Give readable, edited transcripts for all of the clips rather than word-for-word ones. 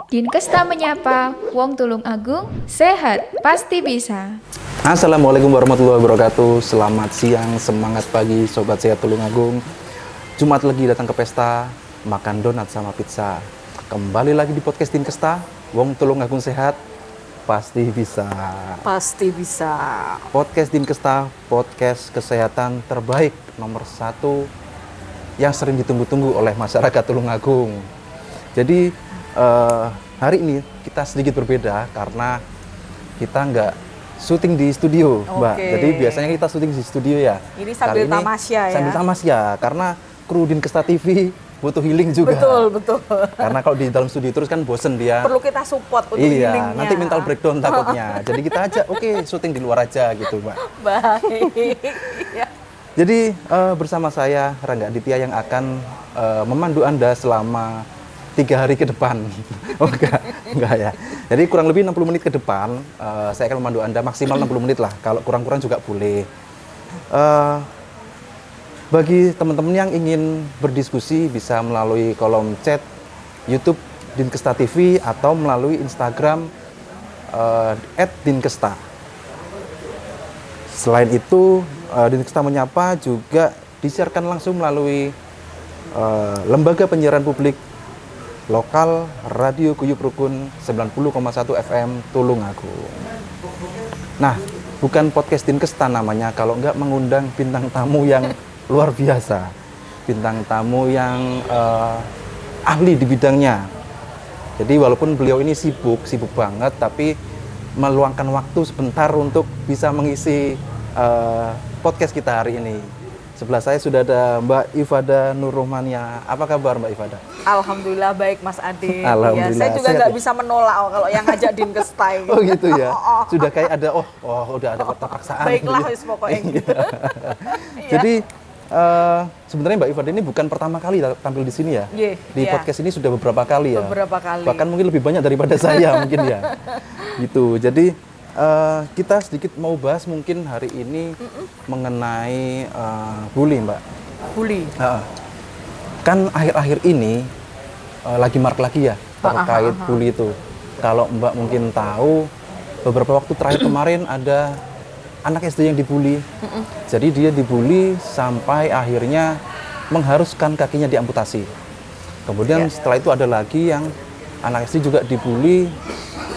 Dinkesta menyapa, Wong Tulung Agung, sehat, pasti bisa. Assalamualaikum warahmatullahi wabarakatuh. Selamat siang, semangat pagi Sobat Sehat Tulung Agung. Jumat lagi datang ke pesta, makan donat sama pizza. Kembali lagi di podcast Dinkesta, Wong Tulung Agung sehat, pasti bisa. Pasti bisa. Podcast Dinkesta, podcast kesehatan terbaik nomor 1 yang sering ditunggu-tunggu oleh masyarakat Tulung Agung. Jadi hari ini kita sedikit berbeda karena kita nggak syuting di studio, Mbak. Jadi biasanya kita syuting di studio ya. Ini sambil tamasya ya. Sambil tamasya karena kru Dinkesta TV butuh healing juga. Betul. Karena kalau di dalam studio terus kan bosen dia. Perlu kita support untuk iya, healingnya. nanti mental breakdown takutnya. Jadi kita aja syuting di luar aja gitu, Mbak. Baik. Ya. Jadi bersama saya Rangga Aditya yang akan memandu Anda selama 3 hari ke depan. Oh enggak ya. Jadi kurang lebih 60 menit ke depan saya akan memandu Anda, maksimal 60 menit lah. Kalau kurang-kurang juga boleh. Bagi teman-teman yang ingin berdiskusi bisa melalui kolom chat YouTube Dinkesta TV atau melalui Instagram @dinkesta. Selain itu, Dinkesta Menyapa juga disiarkan langsung melalui lembaga penyiaran publik lokal Radio Guyub Rukun 90,1 FM Tulung Agung. Nah, bukan podcast Dinkesta namanya kalau nggak mengundang bintang tamu yang luar biasa. Bintang tamu yang ahli di bidangnya. Jadi walaupun beliau ini sibuk banget, tapi meluangkan waktu sebentar untuk bisa mengisi podcast kita hari ini. Sebelah saya sudah ada Mbak Ifada Nurrohmania. Apa kabar Mbak Ifada? Alhamdulillah baik Mas Ade. Alhamdulillah. Ya, saya juga nggak bisa menolak kalau yang ngajak Dinkesta gitu. Oh gitu ya. Sudah kayak ada udah ada keterpaksaan. Baiklah gitu ya. wis pokoknya gitu. Jadi sebenarnya Mbak Ifada ini bukan pertama kali tampil di sini ya. Di podcast ini sudah beberapa kali ya. Beberapa kali. Bahkan mungkin lebih banyak daripada saya mungkin ya. Gitu. Jadi kita sedikit mau bahas mungkin hari ini mengenai bully, Mbak. Bully. Kan akhir-akhir ini lagi marak lagi ya terkait bully itu. Kalau Mbak mungkin tahu, beberapa waktu terakhir kemarin ada anak SD yang dibully. Jadi dia dibully sampai akhirnya mengharuskan kakinya diamputasi. Kemudian setelah itu ada lagi yang anak SD juga dibully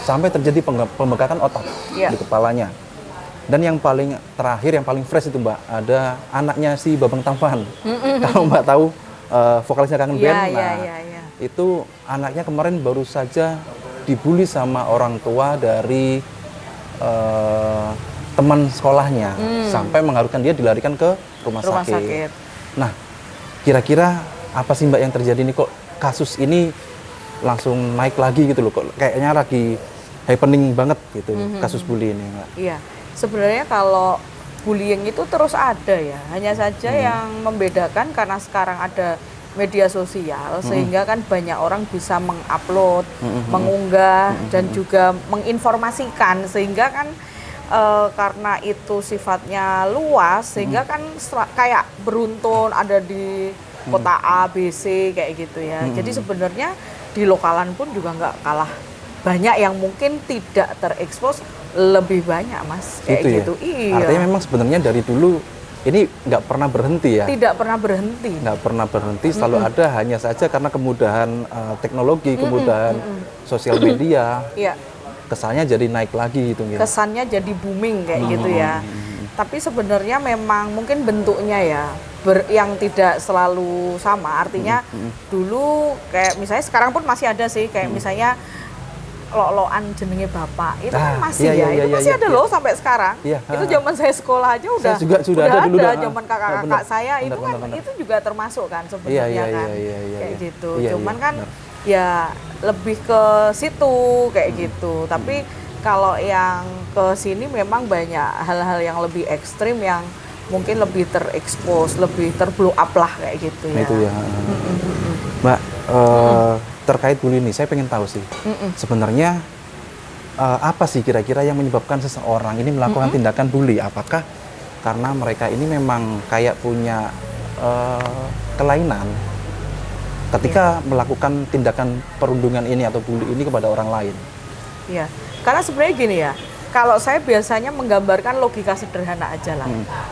sampai terjadi pembengkakan otak di kepalanya. Dan yang paling terakhir, yang paling fresh itu Mbak, ada anaknya si Babang Tampan. Kalau Mbak tahu vokalisnya Kangen Band, itu anaknya kemarin baru saja dibully sama orang tua dari teman sekolahnya, sampai mengharuskan dia dilarikan ke rumah sakit. Nah, kira-kira apa sih Mbak yang terjadi nih, kok kasus ini langsung naik lagi gitu loh, kok kayaknya lagi happening banget gitu kasus bully ini, Mbak. Iya, sebenarnya kalau bullying itu terus ada ya, hanya saja yang membedakan karena sekarang ada media sosial sehingga kan banyak orang bisa mengupload, mengunggah dan juga menginformasikan sehingga kan karena itu sifatnya luas sehingga kan kayak beruntun ada di kota A, B, C kayak gitu ya. Jadi sebenarnya di lokalan pun juga nggak kalah banyak yang mungkin tidak terekspos, lebih banyak Mas kayak gitu. Ya? Iya. Artinya memang sebenarnya dari dulu ini nggak pernah berhenti ya? Tidak pernah berhenti. Nggak pernah berhenti, selalu ada, hanya saja karena kemudahan teknologi, kemudahan sosial media, kesannya jadi naik lagi gitu. Kesannya jadi booming kayak gitu ya. Tapi sebenarnya memang mungkin bentuknya ya yang tidak selalu sama. Artinya dulu kayak misalnya sekarang pun masih ada sih kayak misalnya lo-loan jenenge bapak itu kan masih itu masih ada loh sampai sekarang. Itu zaman saya sekolah aja udah sudah ada dulu zaman kakak-kakak saya itu kan itu juga termasuk kan sebenarnya kan kayak gitu. Cuman kan ya lebih ke situ kayak gitu. Tapi kalau yang ke sini memang banyak hal-hal yang lebih ekstrim yang mungkin lebih terekspos, lebih terblow up lah kayak gitu ya. Itu ya. Mbak, terkait bully ini saya pengen tahu sih. Sebenarnya apa sih kira-kira yang menyebabkan seseorang ini melakukan tindakan bully? Apakah karena mereka ini memang kayak punya kelainan ketika melakukan tindakan perundungan ini atau bully ini kepada orang lain. Iya, karena sebenarnya gini ya, kalau saya biasanya menggambarkan logika sederhana aja lah.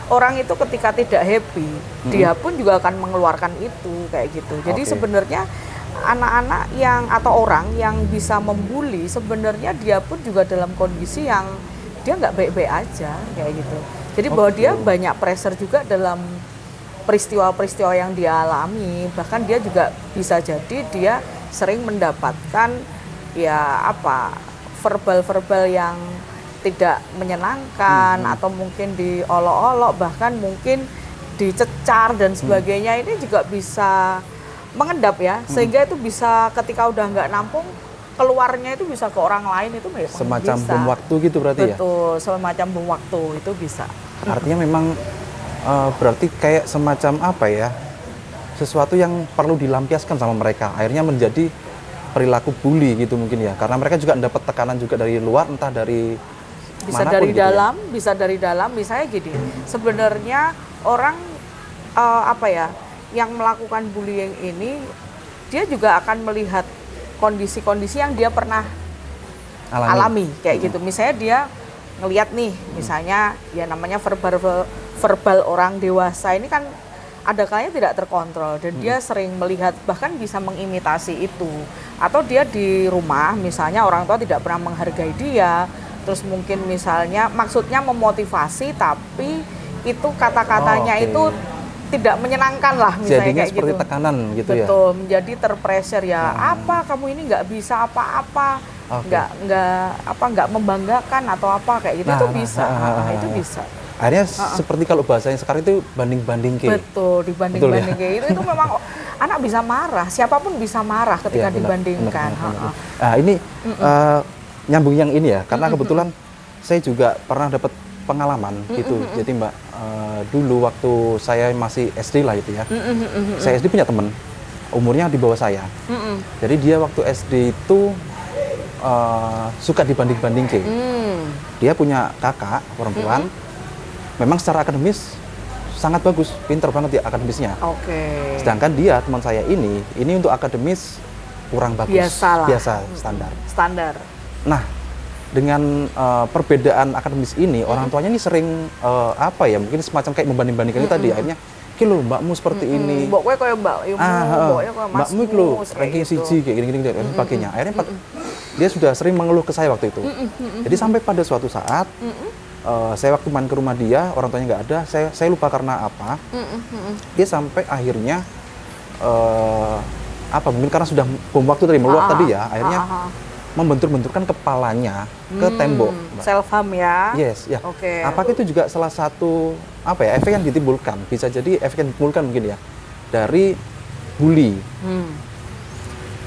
Orang itu ketika tidak happy, dia pun juga akan mengeluarkan itu kayak gitu. Jadi sebenarnya anak-anak yang atau orang yang bisa membuli, sebenarnya dia pun juga dalam kondisi yang dia nggak baik-baik aja kayak gitu. Jadi bahwa dia banyak pressure juga dalam peristiwa-peristiwa yang dia alami. Bahkan dia juga bisa jadi dia sering mendapatkan ya apa verbal-verbal yang tidak menyenangkan atau mungkin diolok-olok, bahkan mungkin dicecar dan sebagainya. Ini juga bisa mengendap ya, sehingga itu bisa ketika udah nggak nampung, keluarnya itu bisa ke orang lain, itu memang Semacam bisa. bom waktu gitu berarti ya? Betul, semacam bom waktu itu bisa. Artinya memang berarti kayak semacam apa ya, sesuatu yang perlu dilampiaskan sama mereka, akhirnya menjadi perilaku bully gitu mungkin ya, karena mereka juga dapat tekanan juga dari luar, entah dari Bisa manapun dari gitu dalam, bisa dari dalam. Misalnya gini, sebenarnya orang apa ya, yang melakukan bullying ini, dia juga akan melihat kondisi-kondisi yang dia pernah alami kayak gitu. Misalnya dia ngelihat nih, misalnya ya namanya verbal orang dewasa ini kan ada kalanya tidak terkontrol dan dia sering melihat, bahkan bisa mengimitasi itu. Atau dia di rumah misalnya orang tua tidak pernah menghargai dia, terus mungkin misalnya maksudnya memotivasi tapi itu kata-katanya itu tidak menyenangkan lah misalnya. Jadinya kayak seperti gitu. tekanan gitu. Betul, ya. Betul, menjadi terpressure ya. Apa kamu ini nggak bisa apa-apa, nggak membanggakan atau apa kayak gitu. Itu bisa, itu bisa. Akhirnya seperti kalau bahasanya sekarang itu banding-banding ke. Betul, dibanding-banding kayak itu memang anak bisa marah, siapapun bisa marah ketika dibandingkan. Benar. Nah, ini nyambung yang ini ya, karena kebetulan saya juga pernah dapat pengalaman gitu. Jadi Mbak, dulu waktu saya masih SD lah itu ya, saya SD punya teman, umurnya di bawah saya. Jadi dia waktu SD itu suka dibanding-banding ke. Dia punya kakak perempuan, memang secara akademis sangat bagus, pinter banget ya akademisnya. Sedangkan dia, teman saya ini untuk akademis kurang bagus. Biasa, standar. Nah, dengan perbedaan akademis ini, orang tuanya ini sering apa ya, mungkin semacam kayak membanding-bandingkan itu tadi. Akhirnya, "Ki lho, mbakmu seperti ini. Mboknya kayak mbakmu, mboknya kayak masmu. Mbakmu iki lho, ranking siji kayak gini-gini dan sebagainya." Akhirnya dia sudah sering mengeluh ke saya waktu itu. Jadi sampai pada suatu saat saya waktu main ke rumah dia, orang tuanya nggak ada, saya lupa karena apa. Dia sampai akhirnya apa mungkin karena sudah bom waktu tadi meluap tadi ya, akhirnya membentur-benturkan kepalanya ke tembok. Self harm ya? Yes, ya. Apakah itu juga salah satu apa ya efek yang ditimbulkan? Bisa jadi efek yang ditimbulkan mungkin ya dari bully.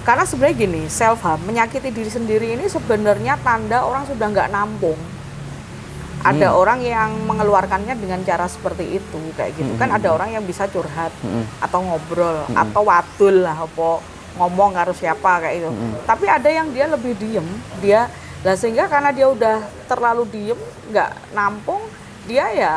Karena sebenarnya gini, self harm, menyakiti diri sendiri ini sebenarnya tanda orang sudah nggak nampung. Ada orang yang mengeluarkannya dengan cara seperti itu, kayak gitu. Kan ada orang yang bisa curhat, atau ngobrol, atau wadul lah, apa ngomong harus siapa, kayak gitu. Tapi ada yang dia lebih diem, sehingga karena dia udah terlalu diem, nggak nampung, dia ya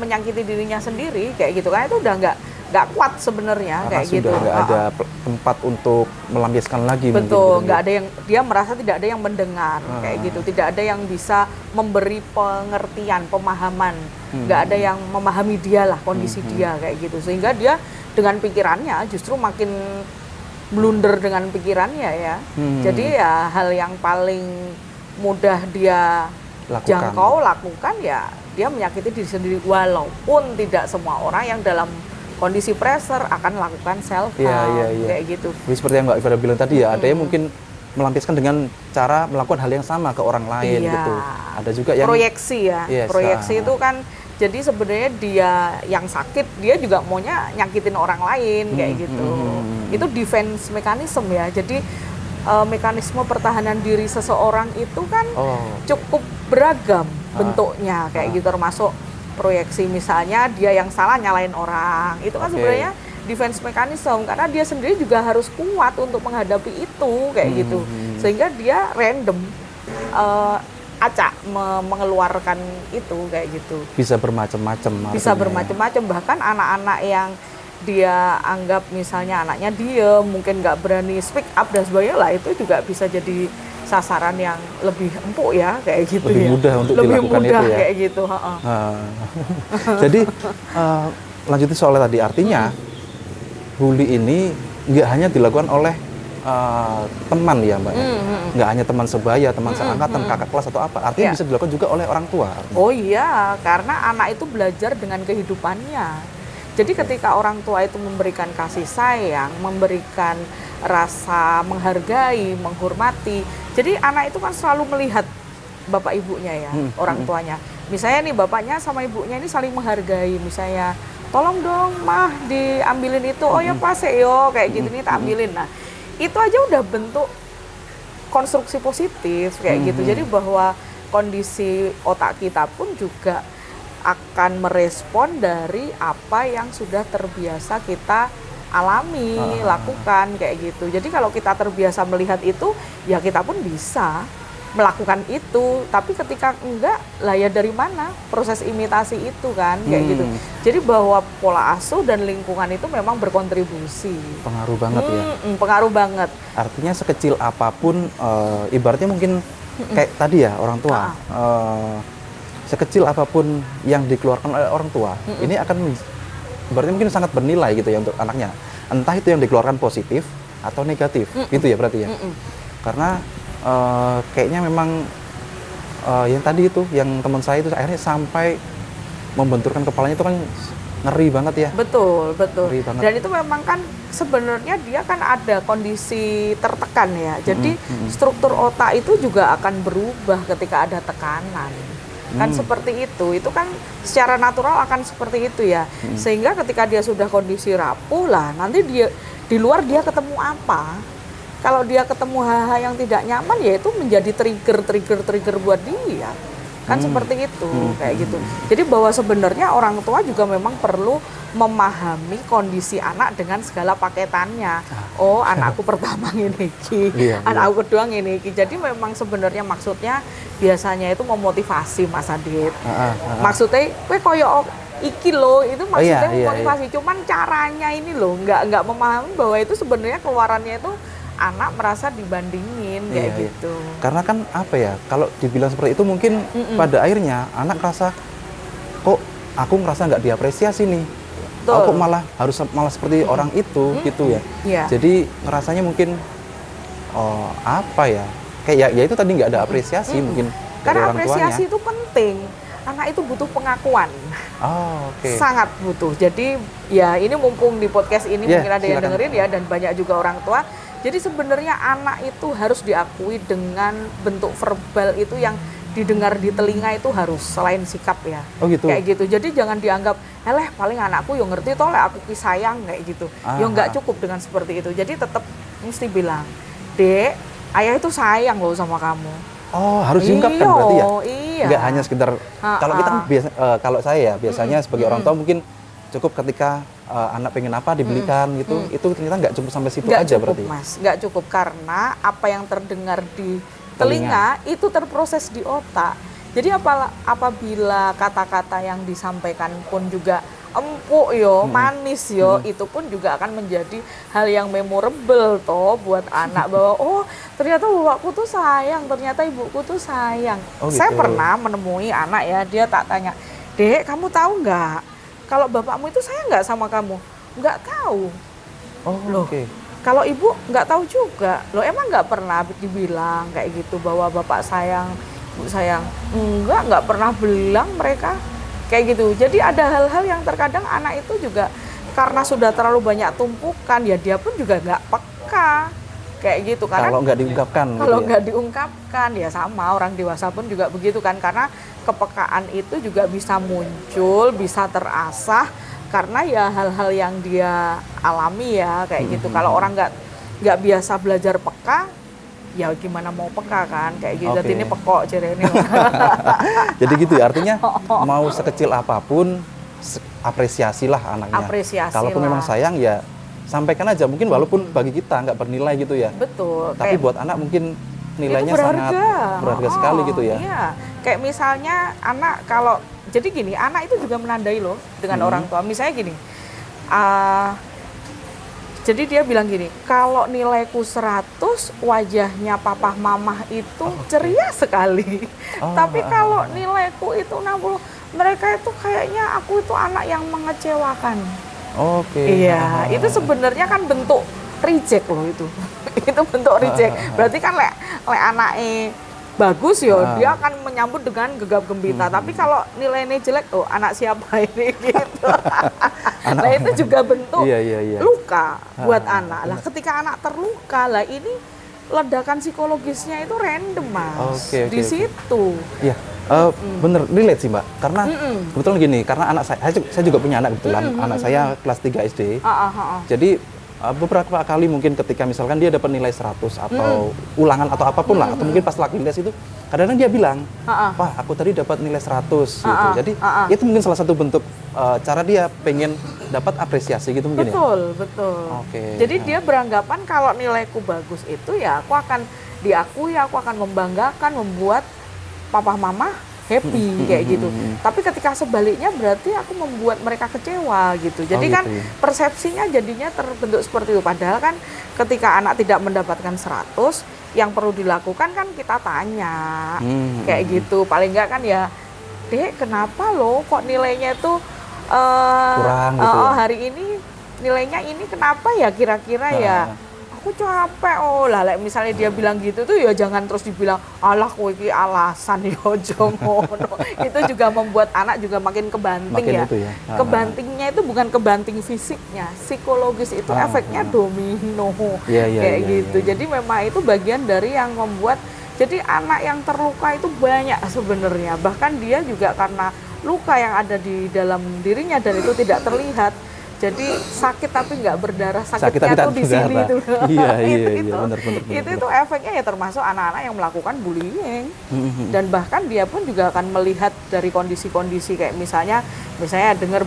menyakiti dirinya sendiri, kayak gitu. Karena itu udah nggak kuat sebenarnya, kayak gitu. Sudah nggak ada tempat untuk melampiaskan lagi. Betul, nggak ada yang, dia merasa tidak ada yang mendengar, kayak gitu. Tidak ada yang bisa memberi pengertian, pemahaman. Nggak ada yang memahami dia lah, kondisi dia, kayak gitu. Sehingga dia dengan pikirannya justru makin blunder dengan pikirannya ya. Jadi ya hal yang paling mudah dia lakukan ya dia menyakiti diri sendiri, walaupun tidak semua orang yang dalam kondisi pressure akan melakukan self harm, kayak gitu. Jadi seperti yang Mbak Ivana bilang tadi ya, ada yang mungkin melampiaskan dengan cara melakukan hal yang sama ke orang lain gitu. Ada juga yang proyeksi ya. Proyeksi itu kan jadi sebenarnya dia yang sakit, dia juga maunya nyakitin orang lain, kayak gitu. Itu defense mechanism ya. Jadi mekanisme pertahanan diri seseorang itu kan cukup beragam bentuknya, kayak gitu, termasuk proyeksi. Misalnya dia yang salah nyalain orang, itu kan sebenarnya defense mechanism, karena dia sendiri juga harus kuat untuk menghadapi itu, kayak gitu. Sehingga dia random acak mengeluarkan itu, kayak gitu. Bisa bermacam-macam. Bisa bermacam-macam, bahkan anak-anak yang dia anggap misalnya anaknya diem, mungkin nggak berani speak up dan sebagainya lah, itu juga bisa jadi sasaran yang lebih empuk ya, kayak gitu lebih ya. mudah untuk lebih dilakukan mudah itu ya. kayak gitu. Jadi lanjutin soalnya tadi, artinya bully ini nggak hanya dilakukan oleh teman ya Mbak, nggak hanya teman sebaya, teman seangkatan, kakak kelas atau apa, artinya bisa dilakukan juga oleh orang tua. Oh iya, karena anak itu belajar dengan kehidupannya. Jadi ketika orang tua itu memberikan kasih sayang, memberikan rasa menghargai, menghormati, jadi anak itu kan selalu melihat bapak ibunya ya, orang tuanya. Misalnya nih bapaknya sama ibunya ini saling menghargai, misalnya tolong dong mah diambilin itu, oh ya pas yo kayak gitu nih tak ambilin. Nah itu aja udah bentuk konstruksi positif kayak gitu. Jadi bahwa kondisi otak kita pun juga akan merespon dari apa yang sudah terbiasa kita alami, lakukan kayak gitu. Jadi kalau kita terbiasa melihat itu, ya kita pun bisa melakukan itu. Tapi ketika enggak, lah ya dari mana proses imitasi itu kan, kayak gitu. Jadi bahwa pola asuh dan lingkungan itu memang berkontribusi. Pengaruh banget ya. Pengaruh banget. Artinya sekecil apapun, ibaratnya mungkin kayak tadi ya orang tua. Sekecil apapun yang dikeluarkan oleh orang tua, ini akan berarti mungkin sangat bernilai gitu ya untuk anaknya. Entah itu yang dikeluarkan positif atau negatif, gitu ya berarti ya. Karena kayaknya memang yang tadi itu, yang teman saya itu akhirnya sampai membenturkan kepalanya itu kan ngeri banget ya. Betul, betul. Ngeri banget. Dan itu memang kan sebenarnya dia kan ada kondisi tertekan ya. Jadi struktur otak itu juga akan berubah ketika ada tekanan. Kan seperti itu kan secara natural akan seperti itu ya. Sehingga ketika dia sudah kondisi rapuh lah, nanti dia di luar dia ketemu apa? Kalau dia ketemu hal-hal yang tidak nyaman, ya itu menjadi trigger buat dia. Kan seperti itu, kayak gitu. Jadi bahwa sebenarnya orang tua juga memang perlu memahami kondisi anak dengan segala paketannya. Oh, anakku pertama ngene iki, anakku kedua ngene iki. Jadi memang sebenarnya maksudnya biasanya itu memotivasi Mas Adit. Maksudnya kowe koyo iki loh, itu maksudnya memotivasi. Cuman caranya ini loh, nggak memahami bahwa itu sebenarnya keluarannya itu anak merasa dibandingin kayak gitu. Karena kan apa ya, kalau dibilang seperti itu mungkin pada akhirnya anak merasa kok aku ngerasa nggak diapresiasi nih. Aku kok malah seperti orang itu gitu ya. Jadi ngerasanya mungkin apa ya? Kayak ya itu tadi nggak ada apresiasi mungkin dari karena orang tuanya. apresiasi itu penting. Anak itu butuh pengakuan. Sangat butuh. Jadi ya ini mumpung di podcast ini mungkin ada yang dengerin ya, dan banyak juga orang tua. Jadi sebenarnya anak itu harus diakui dengan bentuk verbal itu yang didengar di telinga itu harus, selain sikap ya. Gitu. Kayak gitu. Jadi jangan dianggap, paling anakku yang ngerti toh aku sayang kayak gitu. Yo nggak cukup dengan seperti itu. Jadi tetap mesti bilang, "Dek, ayah itu sayang loh sama kamu." Harus diungkapkan berarti ya? Iya. Nggak hanya sekedar, kalau kita biasa, kalau saya ya biasanya sebagai orang tua mungkin cukup ketika anak pengen apa dibelikan gitu, itu ternyata nggak cukup sampai situ aja berarti. Mas, nggak cukup, karena apa yang terdengar di telinga itu terproses di otak. Jadi apabila kata-kata yang disampaikan pun juga empuk manis itu pun juga akan menjadi hal yang memorable toh buat anak, bahwa ternyata bapakku tuh sayang, ternyata ibuku tuh sayang. Saya pernah menemui anak ya, dia tak tanya, "Dek, kamu tahu nggak kalau bapakmu itu sayang nggak sama kamu?" "Nggak tahu." Loh, kalau ibu nggak tahu juga. Loh, emang nggak pernah dibilang kayak gitu bahwa bapak sayang, ibu sayang? Nggak pernah bilang mereka kayak gitu. Jadi ada hal-hal yang terkadang anak itu juga karena sudah terlalu banyak tumpukan, ya dia pun juga nggak peka kayak gitu. Karena kalau nggak diungkapkan. Kalau nggak diungkapkan ya sama, orang dewasa pun juga begitu kan, karena kepekaan itu juga bisa muncul, bisa terasah karena ya hal-hal yang dia alami ya kayak gitu. Kalau orang nggak biasa belajar peka, ya gimana mau peka kan kayak gitu. Jadi ini pekok ciri ini. Jadi gitu ya, artinya mau sekecil apapun apresiasilah anaknya. Kalaupun memang sayang ya sampaikan aja, mungkin walaupun bagi kita nggak bernilai gitu ya. Betul. Tapi buat anak mungkin nilainya sangat berharga sekali gitu ya. Iya. Kayak misalnya anak, kalau jadi gini, anak itu juga menandai loh dengan orang tua. Misalnya gini, Ah, jadi dia bilang gini, kalau nilaiku 100, wajahnya papa mamah itu ceria sekali. Oh, Tapi kalau nilaiku itu 60, mereka itu kayaknya aku itu anak yang mengecewakan. Oke. Iya, itu sebenarnya kan bentuk reject loh itu. Itu bentuk reject. Berarti kan lek anaknya bagus ya, dia akan menyambut dengan gegap gempita. Tapi kalau nilainya jelek, oh anak siapa ini gitu. Nah itu juga bentuk Iya. luka buat anak. Lah ketika anak terluka, lah ini ledakan psikologisnya itu random mas. Oke, Di situ. Iya, bener relate sih Mbak. Karena kebetulan gini, karena anak saya juga punya anak kebetulan. Anak saya kelas 3 SD. Jadi beberapa kali mungkin ketika misalkan dia dapat nilai 100 atau ulangan atau apapun lah, atau mungkin pas lagi les itu, kadang-kadang dia bilang, Pak, aku tadi dapat nilai 100 gitu. Jadi itu mungkin salah satu bentuk cara dia pengen dapat apresiasi gitu mungkin Betul. Oke. Jadi dia beranggapan kalau nilaiku bagus itu ya aku akan diakui, aku akan membanggakan, membuat papa mama happy kayak gitu. Tapi ketika sebaliknya berarti aku membuat mereka kecewa gitu. Jadi kan gitu ya. persepsinya jadinya terbentuk seperti itu. Padahal kan ketika anak tidak mendapatkan 100, yang perlu dilakukan kan kita tanya kayak gitu. Paling enggak kan ya, Dek, kenapa lo kok nilainya itu kurang gitu ya? hari ini nilainya ini kenapa ya kira-kira ya? Aku capek. Oh lah, misalnya dia bilang gitu tuh ya jangan terus dibilang alah kowe iki alasan ya aja ngono. Itu juga membuat anak juga makin kebanting ya. Itu ya. Kebantingnya itu bukan kebanting fisiknya, psikologis itu efeknya domino kayak gitu. Jadi memang itu bagian dari yang membuat jadi anak yang terluka itu banyak sebenarnya. Bahkan dia juga karena luka yang ada di dalam dirinya dan itu tidak terlihat. Jadi sakit tapi nggak berdarah, sakitnya tuh di sini tuh. Iya, benar. Itu efeknya ya termasuk anak-anak yang melakukan bullying. Dan bahkan dia pun juga akan melihat dari kondisi-kondisi kayak misalnya dengar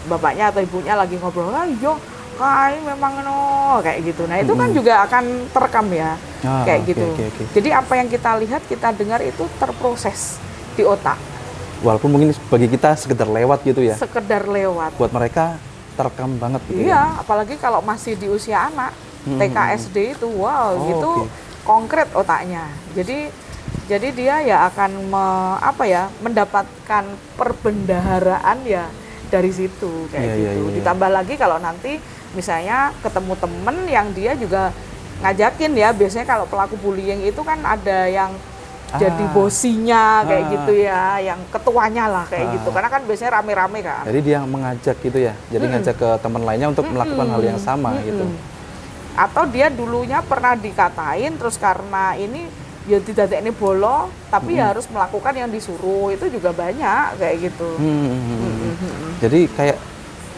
bapaknya atau ibunya lagi ngobrol, "Ayo, kai memang no," kayak gitu. Nah, itu kan juga akan terekam ya. Kayak gitu. Jadi apa yang kita lihat, kita dengar itu terproses di otak. Walaupun mungkin bagi kita sekedar lewat gitu ya. Sekedar lewat. Buat mereka terekam banget gitu iya, apalagi kalau masih di usia anak, TK, SD itu, gitu konkret otaknya. Jadi dia ya akan mendapatkan perbendaharaan ya dari situ kayak gitu. Ditambah lagi kalau nanti misalnya ketemu temen yang dia juga ngajakin ya, biasanya kalau pelaku bullying itu kan ada yang jadi bosinya kayak gitu ya, yang ketuanya lah kayak gitu. Karena kan biasanya rame-rame kan. Jadi dia mengajak gitu ya. Jadi ngajak ke teman lainnya untuk melakukan hal yang sama gitu. Atau dia dulunya pernah dikatain terus karena ini ya tidak ini bolo, tapi ya harus melakukan yang disuruh. Itu juga banyak kayak gitu. Jadi kayak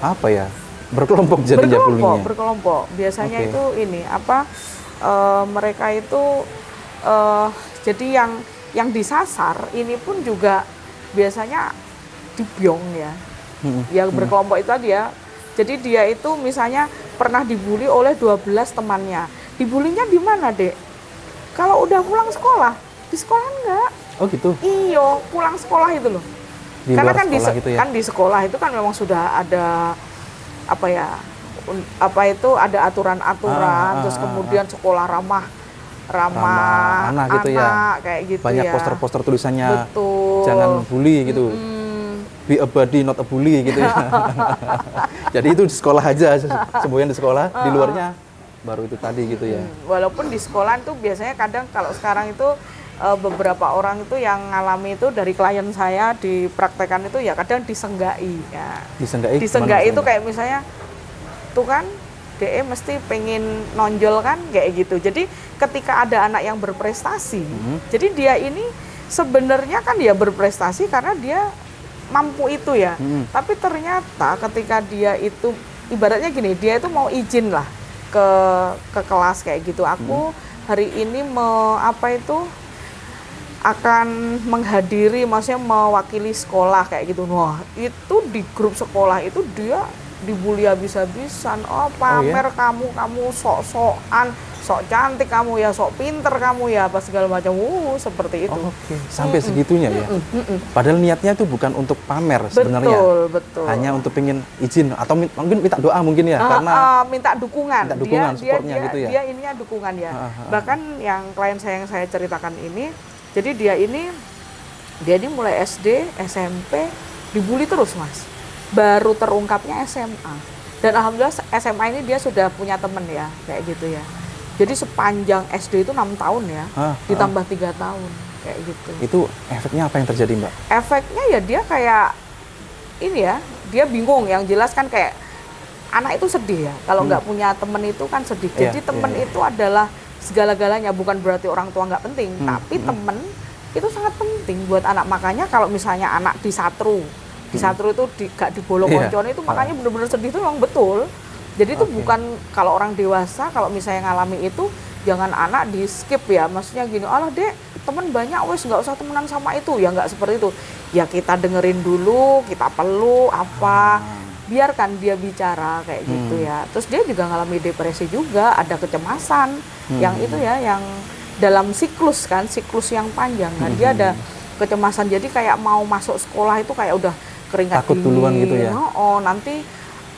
apa ya? Berkelompok jadinya bullyingnya. Berkelompok. Biasanya itu ini mereka itu jadi yang disasar ini pun juga biasanya dibyong ya. Yang berkelompok itu tadi ya. Jadi dia itu misalnya pernah dibully oleh 12 temannya. Dibulinya di mana, Dek? Kalau udah pulang sekolah, di sekolah enggak. Oh gitu? Iyo, pulang sekolah itu loh. Karena kan gitu ya? Kan di sekolah itu kan memang sudah ada ada aturan-aturan, terus kemudian sekolah ramah anak gitu ya, kayak gitu. Banyak ya. poster-poster tulisannya. Betul. Jangan bully gitu. Be a buddy, not a bully gitu ya. Jadi itu di sekolah aja, semboyan di sekolah, di luarnya baru itu tadi gitu ya. Walaupun di sekolah itu biasanya kadang kalau sekarang itu beberapa orang itu yang ngalami itu dari klien saya dipraktekan itu ya kadang disenggai ya. Disenggai itu kayak misalnya tuh kan DE mesti pengen nonjol kan kayak gitu. Jadi ketika ada anak yang berprestasi, jadi dia ini sebenarnya kan dia berprestasi karena dia mampu itu ya. Tapi ternyata ketika dia itu ibaratnya gini, dia itu mau izin lah ke kelas kayak gitu. Aku hari ini akan menghadiri, maksudnya mewakili sekolah kayak gitu. Wah, itu di grup sekolah itu dia dibully habis-habisan. Oh, pamer kamu sok-sokan sok cantik kamu ya, sok pinter kamu ya, apa segala macam. Seperti itu. Oke. Sampai segitunya ya. Padahal niatnya itu bukan untuk pamer sebenarnya. Betul. Hanya untuk pengen izin atau mungkin minta doa mungkin ya, karena minta dukungan. supportnya gitu ya. Dia ininya dukungan ya. Bahkan yang klien yang saya ceritakan ini, jadi dia ini mulai SD, SMP dibully terus, Mas. Baru terungkapnya SMA. Dan alhamdulillah SMA ini dia sudah punya temen ya, kayak gitu ya. Jadi sepanjang SD itu 6 tahun ya, ditambah 3 tahun, kayak gitu. Itu efeknya apa yang terjadi, Mbak? Efeknya ya dia kayak, ini ya, dia bingung. Yang jelas kan kayak, anak itu sedih ya, kalau nggak punya temen itu kan sedih. Jadi temen itu adalah segala-galanya, bukan berarti orang tua nggak penting, tapi temen itu sangat penting buat anak. Makanya kalau misalnya anak disatru itu gak dibolong koncone itu makanya bener-bener sedih itu memang betul. Jadi itu bukan kalau orang dewasa, kalau misalnya ngalami itu, jangan anak di skip ya. Maksudnya gini, alah dek, teman banyak, wes nggak usah temenan sama itu. Ya nggak seperti itu. Ya kita dengerin dulu, kita peluk, apa. Biarkan dia bicara, kayak gitu ya. Terus dia juga ngalami depresi juga, ada kecemasan. Yang itu ya, yang dalam siklus yang panjang kan. Dia ada kecemasan, jadi kayak mau masuk sekolah itu kayak udah keringat takut duluan gitu ya. Nanti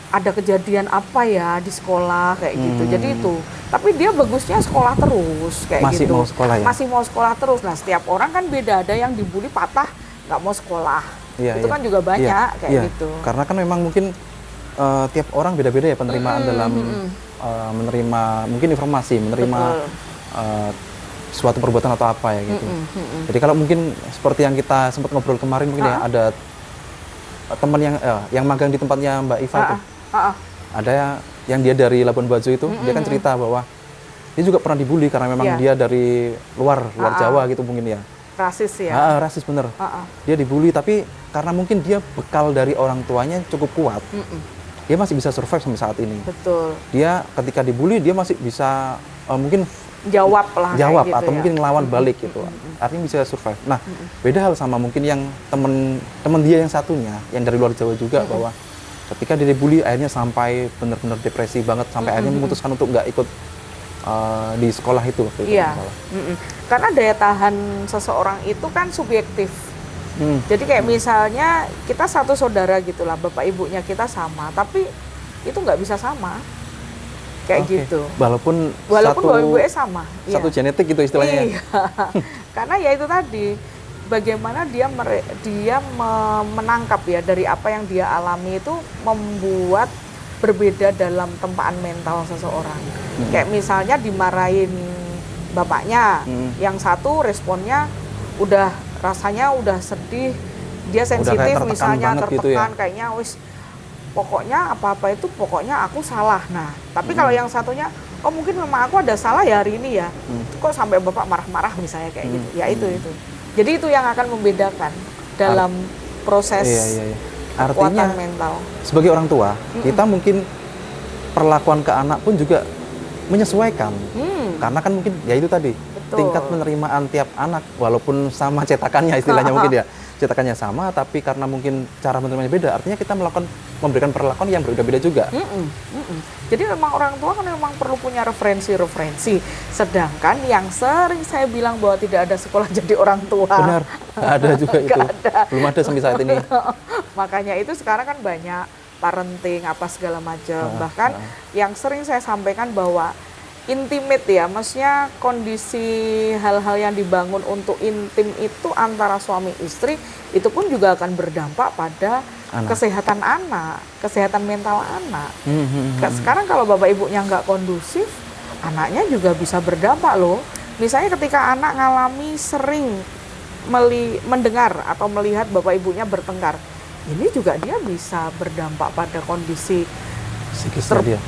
ada kejadian apa ya di sekolah kayak gitu. Jadi itu. Tapi dia bagusnya sekolah terus kayak Masih gitu. mau sekolah ya? Masih mau sekolah terus. Nah, setiap orang kan beda, ada yang dibully patah nggak mau sekolah. Itu kan juga banyak kayak gitu. Karena kan memang mungkin tiap orang beda-beda ya penerimaan dalam menerima mungkin informasi, menerima suatu perbuatan atau apa ya gitu. Jadi kalau mungkin seperti yang kita sempat ngobrol kemarin mungkin ya, ada teman yang magang di tempatnya Mbak Iva tuh. Ada yang dia dari Labuan Bajo itu, dia kan cerita bahwa dia juga pernah dibully karena memang dia dari luar Jawa gitu mungkin ya. Rasis ya? Rasis bener. Dia dibully tapi karena mungkin dia bekal dari orang tuanya cukup kuat. Dia masih bisa survive sampai saat ini. Betul. Dia ketika dibully dia masih bisa mungkin jawab gitu atau ya. Mungkin ngelawan balik gitu. Artinya bisa survive. Nah, beda hal sama mungkin yang temen dia yang satunya yang dari luar Jawa juga bahwa ketika dia dibully akhirnya sampai benar-benar depresi banget sampai akhirnya memutuskan untuk nggak ikut di sekolah itu waktu itu. Iya. Karena daya tahan seseorang itu kan subjektif. Jadi kayak misalnya kita satu saudara gitulah, bapak ibunya kita sama, tapi itu nggak bisa sama. Kayak gitu. Walaupun bapak ibunya sama. Satu genetik gitu istilahnya. Iya. Karena ya itu tadi, bagaimana dia menangkap ya dari apa yang dia alami itu membuat berbeda dalam tempaan mental seseorang. Kayak misalnya dimarahin bapaknya, yang satu responnya rasanya udah sedih, dia sensitif misalnya, tertekan gitu ya? Kayaknya wis pokoknya apa-apa itu pokoknya aku salah. Nah, tapi kalau yang satunya, oh mungkin memang aku ada salah ya hari ini ya, kok sampai bapak marah-marah misalnya kayak gitu. Ya itu. Jadi itu yang akan membedakan dalam proses kekuatan mental. Sebagai orang tua, kita mungkin perlakuan ke anak pun juga menyesuaikan. Karena kan mungkin ya itu tadi, tingkat penerimaan tiap anak walaupun sama cetakannya istilahnya mungkin ya. Cetakannya sama tapi karena mungkin cara menerimanya beda, artinya kita memberikan perlakuan yang berbeda-beda juga. Jadi memang orang tua kan memang perlu punya referensi. Sedangkan yang sering saya bilang bahwa tidak ada sekolah jadi orang tua. Benar, nggak ada juga itu. Belum ada sampai saat ini. Makanya itu sekarang kan banyak parenting apa segala macam. Bahkan yang sering saya sampaikan bahwa intimate ya, maksudnya kondisi hal-hal yang dibangun untuk intim itu antara suami istri itu pun juga akan berdampak pada kesehatan anak, kesehatan mental anak. Sekarang kalau bapak ibunya nggak kondusif, anaknya juga bisa berdampak loh. Misalnya ketika anak ngalami sering mendengar atau melihat bapak ibunya bertengkar, ini juga dia bisa berdampak pada kondisi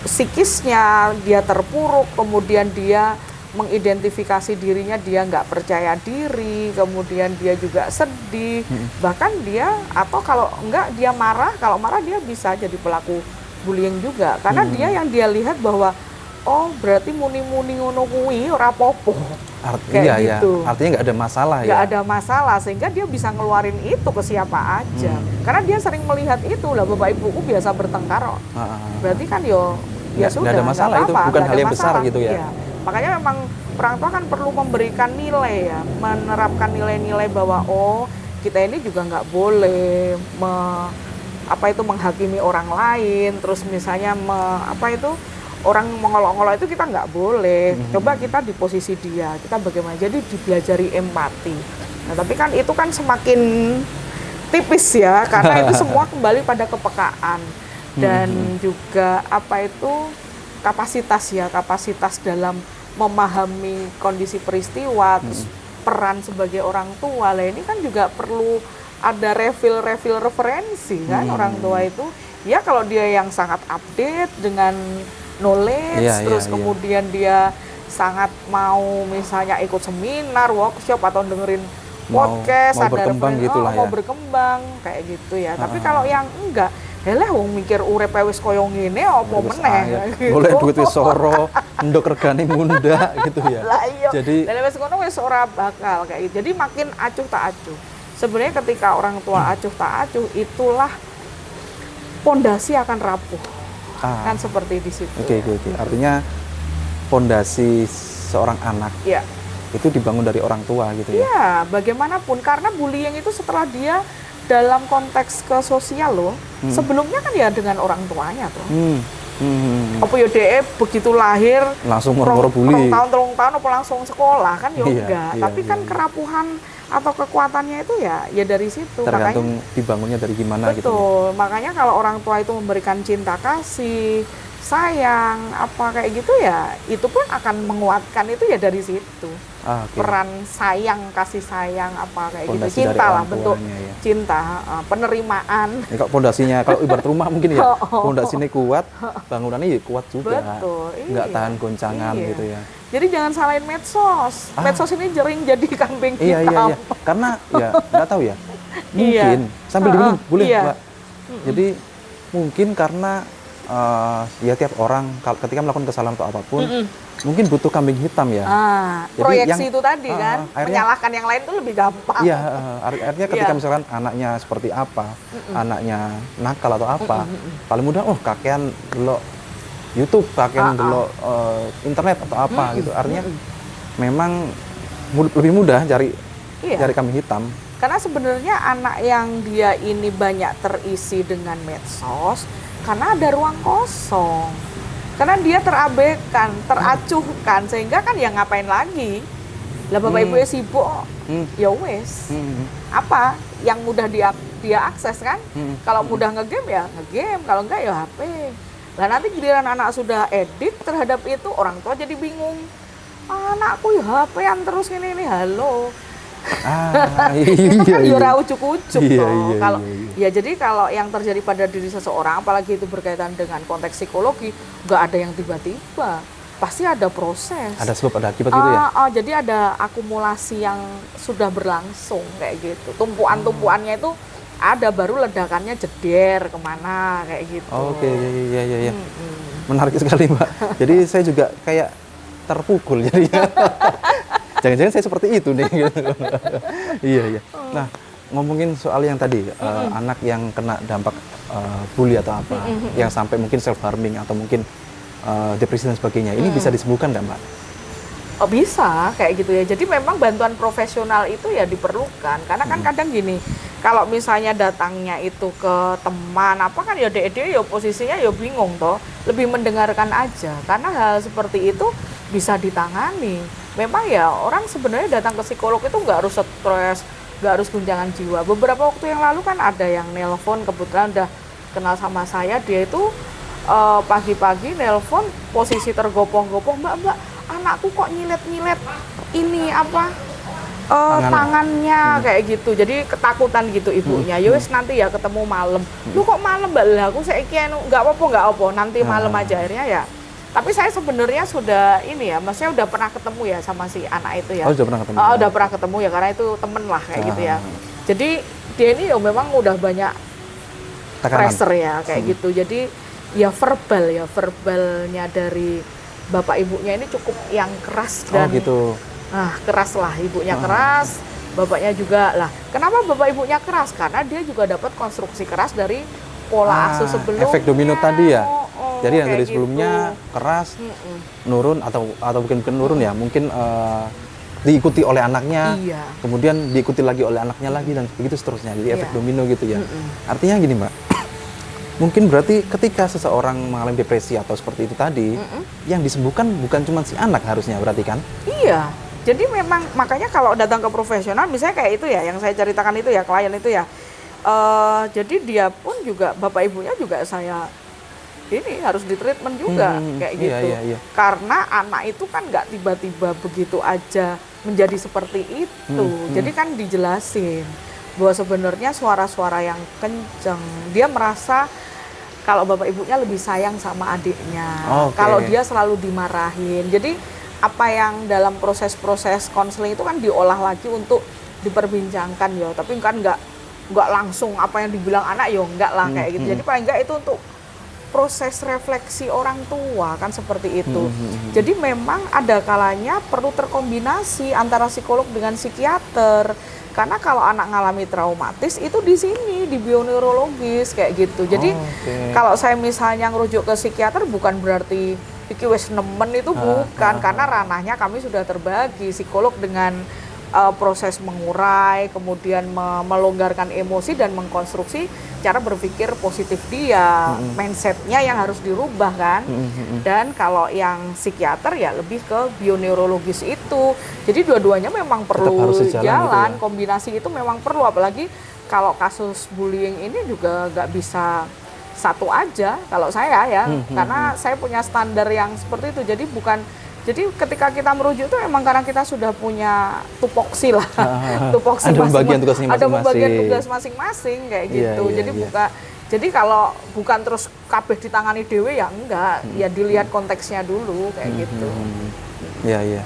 psikisnya dia terpuruk, kemudian dia mengidentifikasi dirinya dia nggak percaya diri, kemudian dia juga sedih, bahkan dia atau kalau enggak dia marah, kalau marah dia bisa jadi pelaku bullying juga, karena dia yang dia lihat bahwa oh berarti muni-muni ngono kuwi ora apa-apa. Artinya gitu. Artinya nggak ada masalah ya. Nggak ada masalah, sehingga dia bisa ngeluarin itu ke siapa aja. Karena dia sering melihat itu, lah bapak ibuku biasa bertengkar. Berarti kan ya sudah. Nggak ada masalah, itu bukan hal yang besar gitu ya. Makanya memang orang tua kan perlu memberikan nilai ya, menerapkan nilai-nilai bahwa oh kita ini juga nggak boleh menghakimi orang lain, terus misalnya orang mengolok-olok itu kita nggak boleh. Coba kita di posisi dia, kita bagaimana? Jadi dipelajari empati. Nah, tapi kan itu kan semakin tipis ya, karena itu semua kembali pada kepekaan dan juga kapasitas dalam memahami kondisi peristiwa, terus peran sebagai orang tua. Lah ini kan juga perlu ada refill referensi kan orang tua itu. Ya kalau dia yang sangat update dengan knowledge, terus kemudian dia sangat mau misalnya ikut seminar, workshop atau dengerin podcast, mau berkembang gitulah mau berkembang kayak gitu ya. Tapi kalau yang enggak, wong mikir urip wis koyo ngene apa meneh gitu. Boleh duit wis soro, ndok regane munda gitu ya. Lah iya. Jadi wis ngono wis ora bakal kayak gitu. Jadi makin acuh tak acuh. Sebenarnya ketika orang tua acuh tak acuh, itulah pondasi akan rapuh. Kan seperti di situ. Oke. Artinya pondasi seorang anak itu dibangun dari orang tua gitu ya. Iya, bagaimanapun karena bullying itu setelah dia dalam konteks ke sosial loh, sebelumnya kan ya dengan orang tuanya tuh. Apa ya DE begitu lahir langsung moro-moro bully. Tahun apa langsung sekolah kan ya enggak. Iya, Tapi kan kerapuhan atau kekuatannya itu ya dari situ. Tergantung dibangunnya dari gimana gitu. Betul. Makanya kalau orang tua itu memberikan cinta kasih, sayang, apa kayak gitu ya, itu pun akan menguatkan itu ya dari situ. Peran sayang, kasih sayang apa kayak pondasi gitu. Cinta lah bentuk cinta, penerimaan. Ya, kalau pondasinya kalau ibarat rumah mungkin ya, pondasinya kuat, bangunannya ya kuat juga. Betul. Nggak tahan goncangan gitu ya. Jadi jangan salahin medsos. Medsos ini sering jadi kambing hitam. Iya. Karena ya nggak tahu ya. Mungkin sambil diminum boleh, Mbak. Jadi mungkin karena ya tiap orang ketika melakukan kesalahan atau apapun mungkin butuh kambing hitam ya. Jadi proyeksi itu tadi kan, menyalahkan yang lain itu lebih gampang. Iya, artinya ketika misalkan anaknya seperti apa, anaknya nakal atau apa, paling mudah kakean delok YouTube, kakean delok internet atau apa gitu. Artinya memang lebih mudah cari kambing hitam. Karena sebenarnya anak yang dia ini banyak terisi dengan medsos karena ada ruang kosong. Karena dia terabaikan, teracuhkan, sehingga kan ya ngapain lagi? Lah bapak ibu sibuk, ya wes. Apa yang mudah dia akses kan? Kalau mudah ngegame ya ngegame, kalau enggak ya HP. Lah nanti giliran anak sudah edit terhadap itu, orang tua jadi bingung. Anakku ya HP-an terus ini halo. Itu kan ya ujuk-ujuk kalau ya jadi kalau yang terjadi pada diri seseorang, apalagi itu berkaitan dengan konteks psikologi, nggak ada yang tiba-tiba, pasti ada proses, ada sebab ada akibat gitu ya. Jadi ada akumulasi yang sudah berlangsung kayak gitu, tumpuan-tumpuannya itu ada, baru ledakannya jeder kemana kayak gitu. Oke, iya. Menarik sekali, Mbak. Jadi saya juga kayak terpukul jadinya. Jangan-jangan saya seperti itu nih. Iya. Nah, ngomongin soal yang tadi, anak yang kena dampak bully atau apa, yang sampai mungkin self harming atau mungkin depresi dan sebagainya, ini bisa disembuhkan nggak, Mbak? Oh bisa, kayak gitu ya. Jadi memang bantuan profesional itu ya diperlukan, karena kan kadang gini, kalau misalnya datangnya itu ke teman, apa kan ya dia ya posisinya ya bingung toh, lebih mendengarkan aja, karena hal seperti itu bisa ditangani. Memang ya orang sebenarnya datang ke psikolog itu nggak harus stres, nggak harus guncangan jiwa. Beberapa waktu yang lalu kan ada yang nelpon, kebetulan udah kenal sama saya, dia itu pagi-pagi nelpon posisi tergopong-gopong, mbak anakku kok nyilet-nyilet ini apa tangannya kayak gitu, jadi ketakutan gitu ibunya. Yowes nanti ya ketemu malam. Lu kok malam mbak? Lah aku saiki nggak apa-apa nanti malam aja. Akhirnya ya. Tapi saya sebenarnya sudah ini ya, maksudnya udah pernah ketemu ya sama si anak itu ya. Sudah pernah ketemu. Udah pernah ketemu ya, karena itu temen lah kayak gitu ya. Jadi dia ini ya memang udah banyak pressure ya kayak gitu. Jadi ya verbalnya dari bapak ibunya ini cukup yang keras dan gitu. Keras lah, ibunya keras, bapaknya juga lah. Kenapa bapak ibunya keras? Karena dia juga dapat konstruksi keras dari pola asuh sebelumnya. Efek domino tadi ya. Jadi yang kayak dari sebelumnya keras, nurun atau bukan nurun ya, mungkin diikuti oleh anaknya, Iya. kemudian diikuti lagi oleh anaknya lagi dan begitu seterusnya. Jadi efek Iya. domino gitu ya. Artinya gini Mbak, mungkin berarti ketika seseorang mengalami depresi atau seperti itu tadi, yang disembuhkan bukan cuma si anak harusnya berarti kan? Iya. Jadi memang makanya kalau datang ke profesional, misalnya kayak itu ya, yang saya ceritakan itu ya, klien itu ya. Jadi dia pun juga, bapak ibunya juga saya ini harus di treatment juga kayak Iya, gitu. iya. Karena anak itu kan nggak tiba-tiba begitu aja menjadi seperti itu. Jadi kan dijelasin bahwa sebenarnya suara-suara yang kenceng, dia merasa kalau bapak ibunya lebih sayang sama adiknya. Oke. Kalau dia selalu dimarahin. Jadi apa yang dalam proses-proses konseling itu kan diolah lagi untuk diperbincangkan ya. Tapi kan nggak langsung apa yang dibilang anak ya enggak lah kayak gitu. Jadi paling enggak itu untuk proses refleksi orang tua kan seperti itu. Jadi memang ada kalanya perlu terkombinasi antara psikolog dengan psikiater. Karena kalau anak ngalami traumatis itu di sini di bioneurologis kayak gitu. Jadi kalau saya misalnya ngerujuk ke psikiater bukan berarti iki wis nemen itu bukan, karena ranahnya kami sudah terbagi. Psikolog dengan proses mengurai, kemudian melonggarkan emosi dan mengkonstruksi cara berpikir positif dia, mindsetnya yang harus dirubah kan. Dan kalau yang psikiater ya lebih ke bioneurologis itu. Jadi dua-duanya memang perlu harus sejalan jalan, gitu ya? kombinasi itu memang perlu. Apalagi kalau kasus bullying ini juga nggak bisa satu aja kalau saya ya, karena saya punya standar yang seperti itu. Jadi ketika kita merujuk itu memang karena kita sudah punya tupoksi lah, tupoksi ada pembagian tugasnya ada masing-masing. pembagian tugas masing-masing kayak Iya, gitu. iya, Jadi iya. jadi kalau bukan terus kabeh ditangani dewe ya enggak, ya dilihat konteksnya dulu kayak gitu. Iya.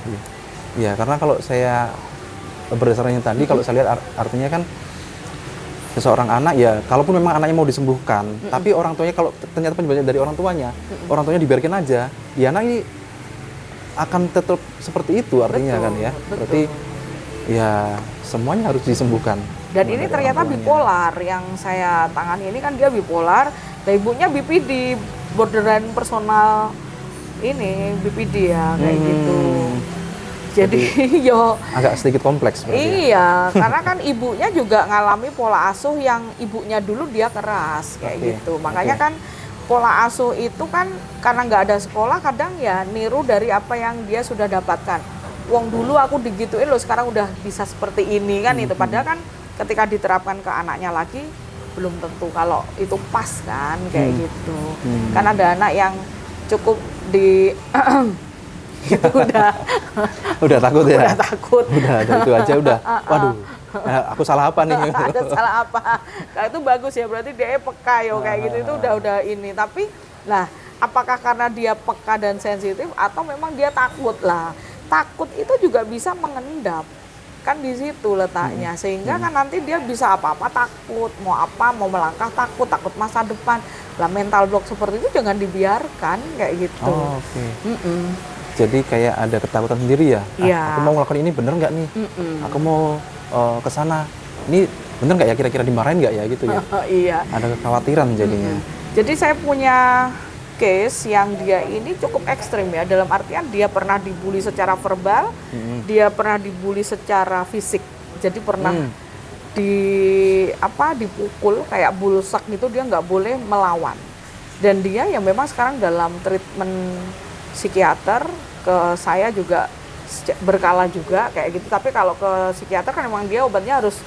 Ya, karena kalau saya berdasarkan yang tadi, kalau saya lihat artinya kan seseorang anak ya, kalaupun memang anaknya mau disembuhkan, tapi orang tuanya kalau ternyata penyebabnya dari orang tuanya dibiarkan aja, ya anak ini akan tetap seperti itu artinya Betul, kan ya. betul. Berarti ya semuanya harus disembuhkan. Dan Mulai ini dari ternyata orang tuanya. bipolar, yang saya tangani ini kan dia bipolar, dan ibunya BPD, borderline personal ini BPD ya kayak gitu. Jadi yo Agak sedikit kompleks berarti ya. iya, karena kan ibunya juga ngalami pola asuh yang ibunya dulu dia keras kayak Oke, gitu. Makanya oke. kan pola asuh itu kan karena nggak ada sekolah kadang ya niru dari apa yang dia sudah dapatkan. Wong dulu aku digituin loh, sekarang udah bisa seperti ini kan itu. Padahal kan ketika diterapkan ke anaknya lagi belum tentu kalau itu pas kan kayak gitu. Kan ada anak yang cukup di itu Udah takut ya. udah takut. Udah ada itu aja udah. Waduh. Aku salah apa nih? Ada salah apa? Nah, itu bagus ya, berarti dia peka yo kayak gitu, itu udah ini. Tapi lah apakah karena dia peka dan sensitif atau memang dia takut lah? Takut itu juga bisa mengendap, kan di situ letaknya, sehingga kan nanti dia bisa apa-apa takut, mau melangkah takut masa depan. Lah mental block seperti itu jangan dibiarkan kayak gitu. Oh, oke. Jadi kayak ada ketakutan sendiri ya. Iya. Aku mau ngelakuin ini bener nggak nih? Aku mau ke sana. Ini bener nggak ya, kira-kira dimarahin nggak ya gitu ya? Iya. Ada kekhawatiran jadinya. Jadi saya punya case yang dia ini cukup ekstrim ya, dalam artian dia pernah dibully secara verbal, dia pernah dibully secara fisik. Jadi pernah dipukul kayak bulsak gitu, dia nggak boleh melawan. Dan dia yang memang sekarang dalam treatment psikiater, ke saya juga berkala juga kayak gitu. Tapi kalau ke psikiater kan memang dia obatnya harus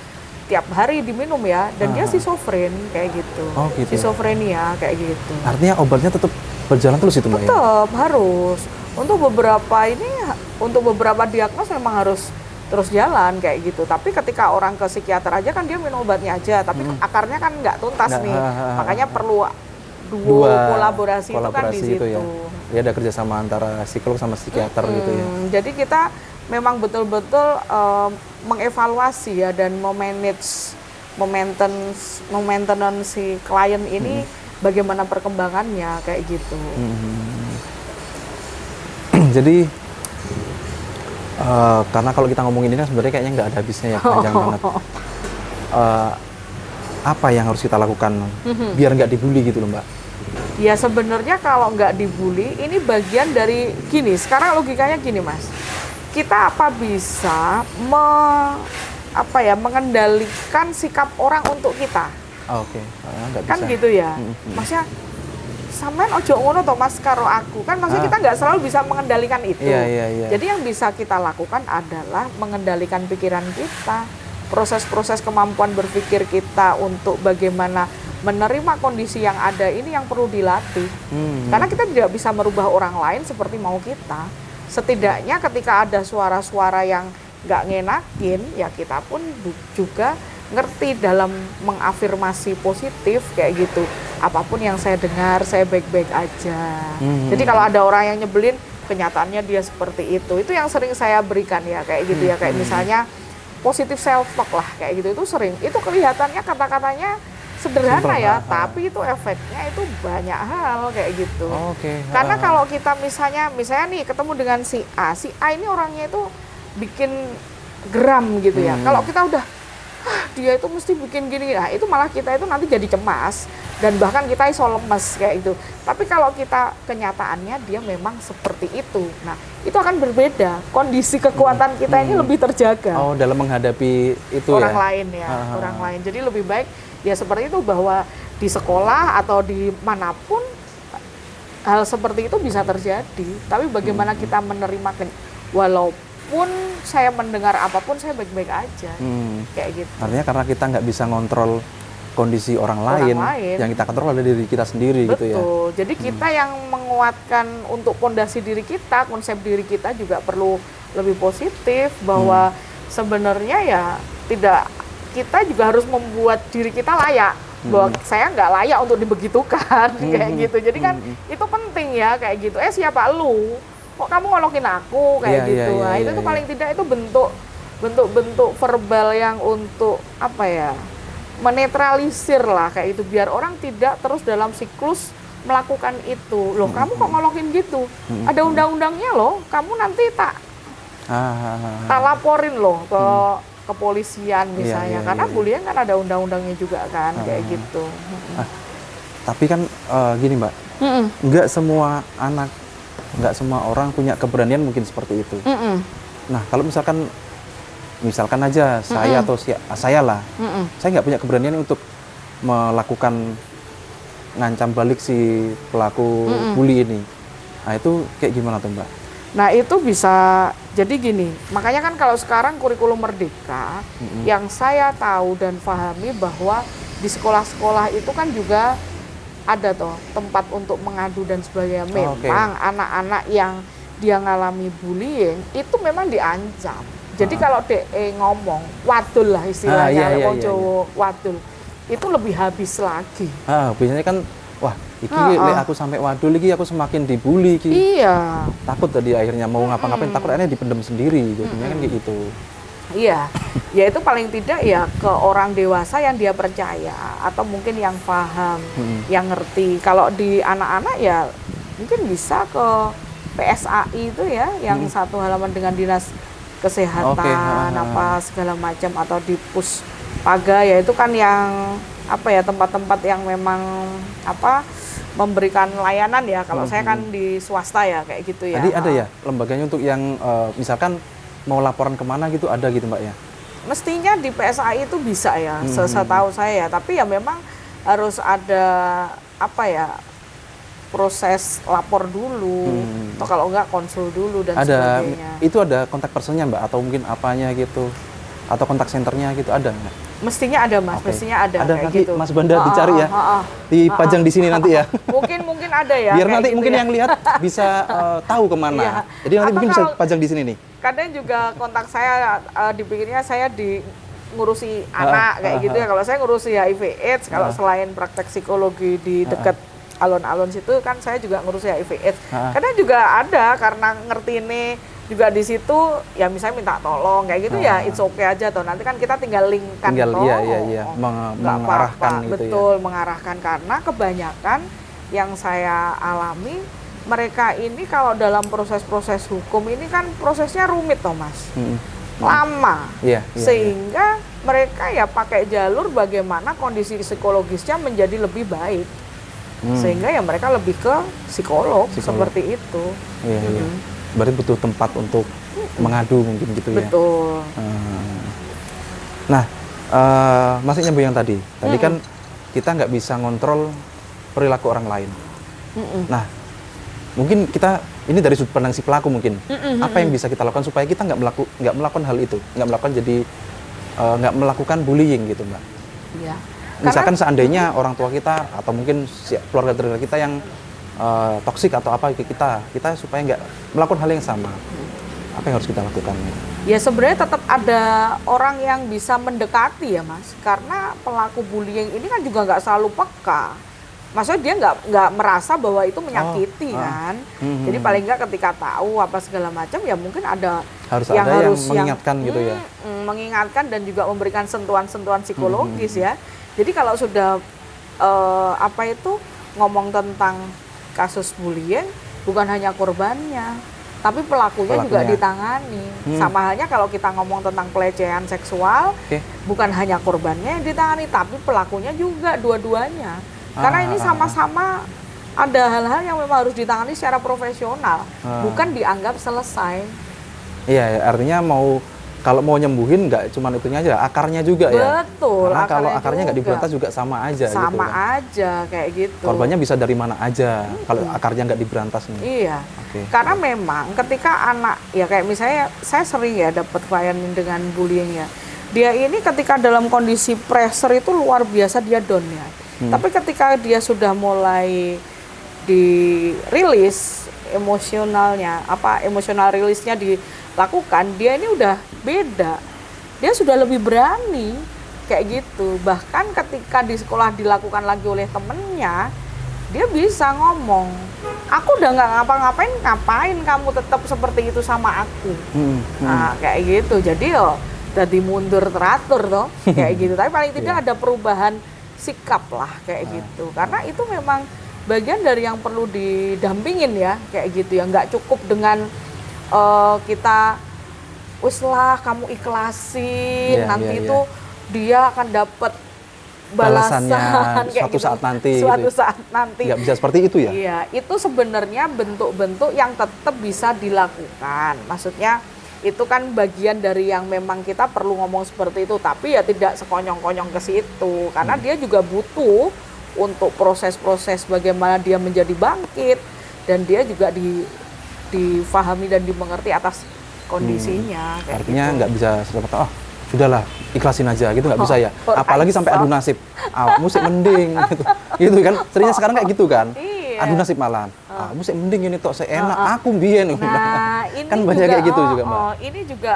tiap hari diminum ya, dan dia schizofren kayak gitu. Oh, gitu. Schizofrenia kayak gitu. Artinya obatnya tetap berjalan terus itu Mbak ya? Tetap harus. Untuk beberapa diagnos memang harus terus jalan kayak gitu. Tapi ketika orang ke psikiater aja kan dia minum obatnya aja, tapi akarnya kan nggak tuntas nih. Makanya perlu dua kolaborasi itu kan di situ. Ya. Ya ada kerjasama antara psikolog sama psikiater gitu ya. Jadi kita memang betul-betul mengevaluasi ya dan maintenance si klien ini bagaimana perkembangannya kayak gitu. Jadi karena kalau kita ngomongin ini kan sebenarnya kayaknya nggak ada habisnya ya, panjang banget. Apa yang harus kita lakukan biar nggak dibully gitu loh Mbak? Ya sebenarnya kalau nggak dibully, ini bagian dari gini. Sekarang logikanya gini Mas, kita apa bisa mengendalikan sikap orang untuk kita? Oke, nggak Kan bisa. gitu ya. Maksudnya sampean ojo ngono toh Mas karo aku. Kan maksudnya kita nggak selalu bisa mengendalikan itu. Iya. Jadi yang bisa kita lakukan adalah mengendalikan pikiran kita, proses-proses kemampuan berpikir kita untuk bagaimana menerima kondisi yang ada ini yang perlu dilatih. Karena kita tidak bisa merubah orang lain seperti mau kita. Setidaknya ketika ada suara-suara yang nggak ngenakin, ya kita pun juga ngerti dalam mengafirmasi positif kayak gitu. Apapun yang saya dengar, saya baik-baik aja. Jadi kalau ada orang yang nyebelin, kenyataannya dia seperti itu. Itu yang sering saya berikan ya kayak gitu ya. Kayak misalnya positif self talk lah kayak gitu. Itu sering. Itu kelihatannya kata-katanya sederhana ya, tapi itu efeknya itu banyak hal kayak gitu. Karena kalau kita misalnya nih ketemu dengan si A ini orangnya itu bikin geram gitu ya. Kalau kita udah dia itu mesti bikin gini, nah itu malah kita itu nanti jadi cemas dan bahkan kita iso lemes kayak gitu. Tapi kalau kita kenyataannya dia memang seperti itu, nah itu akan berbeda. Kondisi kekuatan kita ini lebih terjaga. Oh, dalam menghadapi itu orang ya? lain ya, orang lain. Jadi lebih baik ya seperti itu, bahwa di sekolah atau di manapun hal seperti itu bisa terjadi. Tapi bagaimana kita menerima, walaupun saya mendengar apapun saya baik-baik aja, kayak gitu. Artinya karena kita nggak bisa ngontrol kondisi orang lain, yang kita kontrol adalah diri kita sendiri. Betul. Gitu ya. Jadi kita yang menguatkan untuk pondasi diri kita, konsep diri kita juga perlu lebih positif, bahwa sebenarnya ya kita juga harus membuat diri kita layak, bahwa saya nggak layak untuk dibegitukan kayak gitu. Jadi kan itu penting ya kayak gitu. Siapa lu? Kok kamu ngolokin aku kayak gitu. Nah, itu tuh paling tidak itu bentuk verbal yang untuk apa ya? Menetralisir lah kayak itu, biar orang tidak terus dalam siklus melakukan itu. Loh, kamu kok ngolokin gitu? Ada undang-undangnya loh. Kamu nanti tak laporin loh ke kepolisian misalnya, karena bullying kan ada undang-undangnya juga kan kayak gitu. Tapi kan gini Mbak, nggak semua orang punya keberanian mungkin seperti itu. Nah kalau misalkan aja saya atau saya lah, saya nggak punya keberanian untuk melakukan ngancam balik si pelaku bully ini. Nah itu kayak gimana tuh Mbak? Nah itu bisa jadi gini, makanya kan kalau sekarang kurikulum merdeka yang saya tahu dan pahami bahwa di sekolah-sekolah itu kan juga ada toh tempat untuk mengadu dan sebagainya. Memang anak-anak yang dia ngalami bullying itu memang diancam. Jadi kalau DE ngomong wadul lah istilahnya, wadul itu lebih habis lagi. Biasanya kan wah, aku sampai wadul iki aku semakin dibully iki. Iya. Takut tadi akhirnya mau ngapa-ngapain takut akhirnya dipendam sendiri jadinya kan kayak gitu. Iya. Ya itu paling tidak ya ke orang dewasa yang dia percaya atau mungkin yang paham, yang ngerti. Kalau di anak-anak ya mungkin bisa ke PSAI itu ya, yang satu halaman dengan dinas kesehatan apa segala macam, atau di Puspaga ya itu kan yang apa ya, tempat-tempat yang memang apa memberikan layanan ya. Kalau saya kan di swasta ya kayak gitu ya. Jadi ada ya lembaganya untuk yang misalkan mau laporan kemana gitu, ada gitu Mbak ya? Mestinya di PSAI itu bisa ya, setahu saya ya. Tapi ya memang harus ada apa ya, proses lapor dulu, atau kalau enggak konsul dulu dan sebagainya. Itu ada kontak personnya Mbak, atau mungkin apanya gitu, atau kontak senternya gitu, ada nggak? Mestinya ada Mas, mestinya ada kayak nanti gitu. Mas Banda dicari ya, dipajang di sini nanti ya. Mungkin ada ya. Biar nanti gitu mungkin ya. yang lihat bisa tahu kemana. Iya. Jadi nanti Atau mungkin bisa pajang di sini nih. Kadang juga kontak saya dipikirnya saya ngurusi anak kayak gitu ya. Kalau saya ngurusi HIV/AIDS, kalau selain praktek psikologi di dekat alun-alun situ kan saya juga ngurusi HIV/AIDS. Kadang juga ada karena ngerti ini juga di situ ya, misalnya minta tolong kayak gitu ya, it's okay aja toh. Nanti kan kita tinggal linkkan mengarahkan gitu. Betul, mengarahkan, karena kebanyakan yang saya alami mereka ini kalau dalam proses-proses hukum ini kan prosesnya rumit toh Mas. Lama. Sehingga mereka ya pakai jalur bagaimana kondisi psikologisnya menjadi lebih baik. Sehingga ya mereka lebih ke psikolog. Seperti itu. Iya, iya. Berarti butuh tempat untuk mengadu mungkin gitu ya. Betul. Nah, maksudnya Bu yang tadi kan kita nggak bisa ngontrol perilaku orang lain. Nah, mungkin kita ini dari sudut pandang si pelaku mungkin, apa yang bisa kita lakukan supaya kita nggak melakukan hal itu, nggak melakukan bullying gitu, Mbak. Iya. Misalkan seandainya orang tua kita atau mungkin keluarga kita yang toksik atau apa ke kita supaya nggak melakukan hal yang sama, apa yang harus kita lakukan? Ya sebenarnya tetap ada orang yang bisa mendekati ya Mas, karena pelaku bullying ini kan juga nggak selalu peka. Maksudnya dia nggak merasa bahwa itu menyakiti kan. Jadi paling nggak ketika tahu apa segala macam ya mungkin ada yang mengingatkan gitu ya. Mengingatkan dan juga memberikan sentuhan-sentuhan psikologis ya. Jadi kalau sudah ngomong tentang kasus bullying bukan hanya korbannya, tapi pelakunya juga ditangani. Sama halnya kalau kita ngomong tentang pelecehan seksual, bukan hanya korbannya yang ditangani, tapi pelakunya juga dua-duanya. Karena ini sama-sama ada hal-hal yang memang harus ditangani secara profesional, bukan dianggap selesai. Iya, artinya kalau mau nyembuhin nggak cuma itunya aja, akarnya juga ya. Betul. Karena kalau akarnya nggak diberantas juga sama aja. Sama gitu, kan? aja kayak gitu. Korbannya bisa dari mana aja kalau akarnya nggak diberantas nih. Iya. Karena memang ketika anak ya kayak misalnya saya sering ya dapat klien dengan bullying ya. Dia ini ketika dalam kondisi pressure itu luar biasa dia down ya. Tapi ketika dia sudah mulai dirilis emosionalnya, emosional rilisnya dilakukan, dia ini udah beda. Dia sudah lebih berani kayak gitu. Bahkan ketika di sekolah dilakukan lagi oleh temennya, dia bisa ngomong, aku udah nggak ngapa-ngapain, ngapain kamu tetap seperti itu sama aku. Nah kayak gitu. Jadi jadi mundur teratur toh kayak gitu. Tapi paling tidak ada perubahan sikap lah kayak gitu. Karena itu memang bagian dari yang perlu didampingin ya kayak gitu ya. Nggak cukup dengan kita wis lah kamu ikhlasin nanti itu dia akan dapat balasan kayak suatu saat nanti. Saat nanti. Nggak bisa seperti itu ya? Iya, itu sebenarnya bentuk-bentuk yang tetap bisa dilakukan. Maksudnya itu kan bagian dari yang memang kita perlu ngomong seperti itu, tapi ya tidak sekonyong-konyong ke situ, karena dia juga butuh untuk proses-proses bagaimana dia menjadi bangkit dan dia juga difahami dan dimengerti atas kondisinya. Kayak artinya gitu. Nggak bisa serta-merta, sudahlah ikhlasin aja gitu, nggak bisa ya. Apalagi sampai adu nasib, musik mending gitu kan. Seringnya sekarang kayak gitu kan. Adu nasib malahan. Musik mending ini tok seenak aku mbien. Nah, ini kan banyak juga, kayak gitu juga, Mbak. Ini juga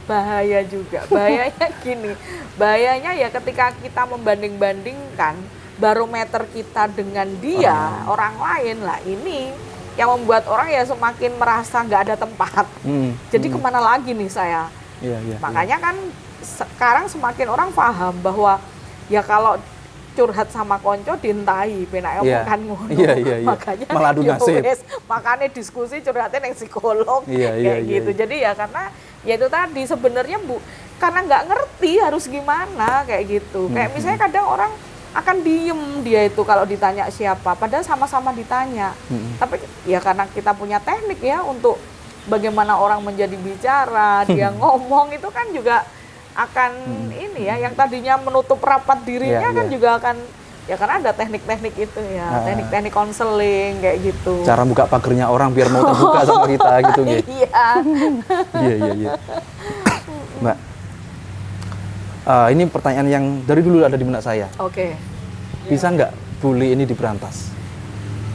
bahaya juga. Bahayanya gini. Bahayanya ya ketika kita membanding-bandingkan barometer kita dengan dia, orang lain lah, ini yang membuat orang ya semakin merasa nggak ada tempat. Jadi kemana lagi nih saya? Makanya kan sekarang semakin orang paham bahwa ya kalau curhat sama konco dintai penak omongan ngono. Makanya malah adu nasib. Makanya diskusi curhatnya yang psikolog kayak gitu. Jadi ya karena ya itu tadi sebenarnya karena nggak ngerti harus gimana kayak gitu. Kayak misalnya kadang orang akan diem dia itu kalau ditanya siapa, padahal sama-sama ditanya. Tapi ya karena kita punya teknik ya untuk bagaimana orang menjadi bicara, dia ngomong itu kan juga akan ini ya, yang tadinya menutup rapat dirinya kan juga akan ya karena ada teknik-teknik itu ya, teknik-teknik konseling kayak gitu. Cara buka pagernya orang biar mau terbuka sama kita gitu nih. Iya. Mbak, ini pertanyaan yang dari dulu ada di benak saya. Bisa nggak bully ini diberantas?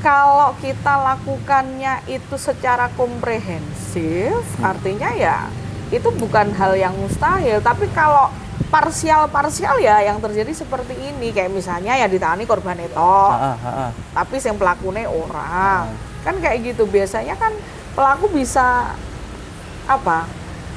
Kalau kita lakukannya itu secara komprehensif, artinya ya itu bukan hal yang mustahil. Tapi kalau parsial ya yang terjadi seperti ini, kayak misalnya ya ditangani korban itu, tapi yang pelakunya orang, kan kayak gitu. Biasanya kan pelaku bisa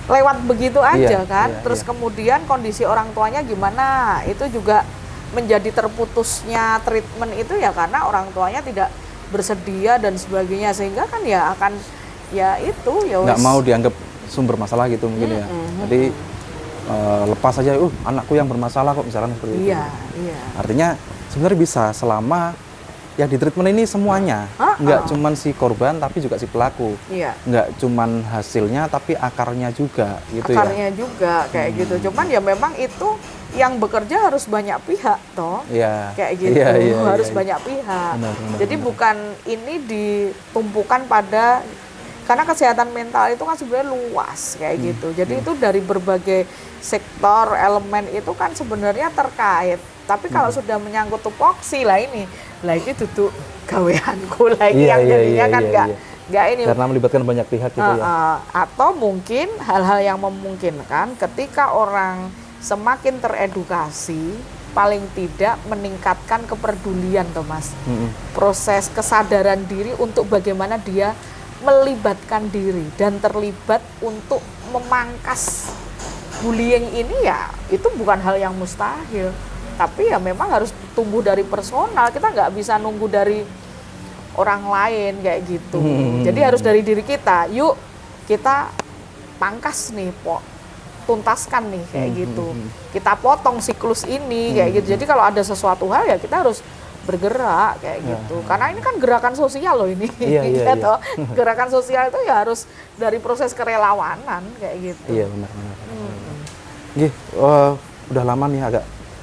lewat begitu aja terus kemudian kondisi orang tuanya gimana, itu juga menjadi terputusnya treatment itu ya karena orang tuanya tidak bersedia dan sebagainya, sehingga kan ya akan ya itu ya nggak mau dianggap sumber masalah gitu mungkin ya. Jadi lepas aja, anakku yang bermasalah kok misalnya seperti itu. Artinya sebenarnya bisa selama yang di treatment ini semuanya, nggak cuman si korban tapi juga si pelaku, Iya. nggak cuman hasilnya tapi akarnya juga, gitu Akarnya juga kayak gitu. Cuman ya memang itu yang bekerja harus banyak pihak toh, ya. kayak gitu, harus Iya. banyak pihak. Benar, Jadi bukan ini ditumpukan pada, karena kesehatan mental itu kan sebenarnya luas kayak gitu. Jadi itu dari berbagai sektor, elemen itu kan sebenarnya terkait. Tapi kalau sudah menyangkut tupoksi lah ini, lah itu duduk gaweanku lagi yang jadinya kan nggak ini. Karena melibatkan banyak pihak gitu ya. Atau mungkin hal-hal yang memungkinkan ketika orang semakin teredukasi, paling tidak meningkatkan kepedulian toh Mas. Proses kesadaran diri untuk bagaimana dia melibatkan diri dan terlibat untuk memangkas bullying ini, ya itu bukan hal yang mustahil. Tapi ya memang harus tumbuh dari personal, kita nggak bisa nunggu dari orang lain kayak gitu. Jadi harus dari diri kita, yuk kita pangkas nih, tuntaskan nih kayak gitu. Kita potong siklus ini kayak gitu. Jadi kalau ada sesuatu hal ya kita harus bergerak kayak gitu. Karena ini kan gerakan sosial loh ini. Iya. Gerakan sosial itu ya harus dari proses kerelawanan kayak gitu. Iya benar. Udah lama nih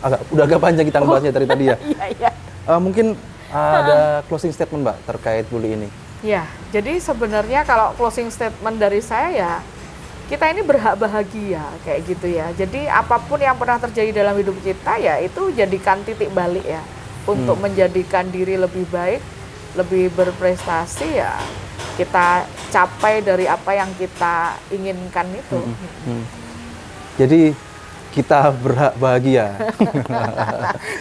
udah agak panjang kita ngebahasnya dari tadi ya. Iya. Mungkin ada closing statement Mbak terkait bully ini. Ya, jadi sebenarnya kalau closing statement dari saya ya, kita ini berhak bahagia kayak gitu ya. Jadi apapun yang pernah terjadi dalam hidup kita ya itu jadikan titik balik ya untuk menjadikan diri lebih baik, lebih berprestasi ya. Kita capai dari apa yang kita inginkan itu. Jadi kita berhak bahagia.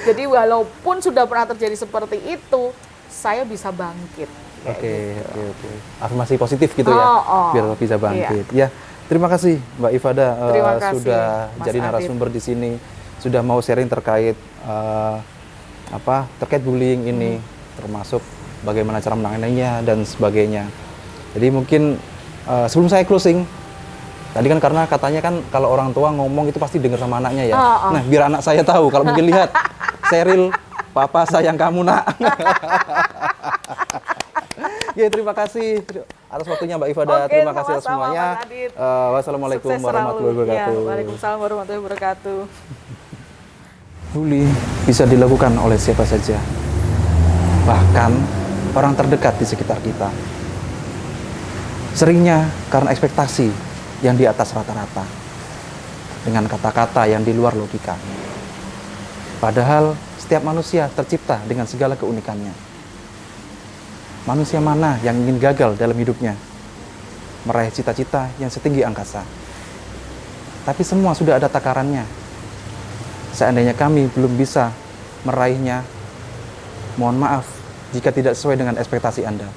Jadi walaupun sudah pernah terjadi seperti itu, saya bisa bangkit. Oke. Afirmasi positif gitu ya, biar bisa bangkit. Ya, terima kasih Mbak Ifada sudah Mas jadi Adit. narasumber di sini, sudah mau sharing terkait terkait bullying ini, termasuk bagaimana cara menanganinya dan sebagainya. Jadi mungkin sebelum saya closing, tadi kan karena katanya kan kalau orang tua ngomong itu pasti dengar sama anaknya ya. Nah, biar anak saya tahu kalau mungkin lihat Sheryl, papa sayang kamu nak. Ya, terima kasih atas waktunya Mbak Ifada. Terima kasih atas semuanya. Wassalamualaikum warahmatullahi wabarakatuh. Waalaikumsalam warahmatullahi wabarakatuh. Bully bisa dilakukan oleh siapa saja, bahkan orang terdekat di sekitar kita. Seringnya karena ekspektasi yang di atas rata-rata, dengan kata-kata yang di luar logika. Padahal setiap manusia tercipta dengan segala keunikannya. Manusia mana yang ingin gagal dalam hidupnya, meraih cita-cita yang setinggi angkasa? Tapi semua sudah ada takarannya. Seandainya kami belum bisa meraihnya, mohon maaf jika tidak sesuai dengan ekspektasi Anda.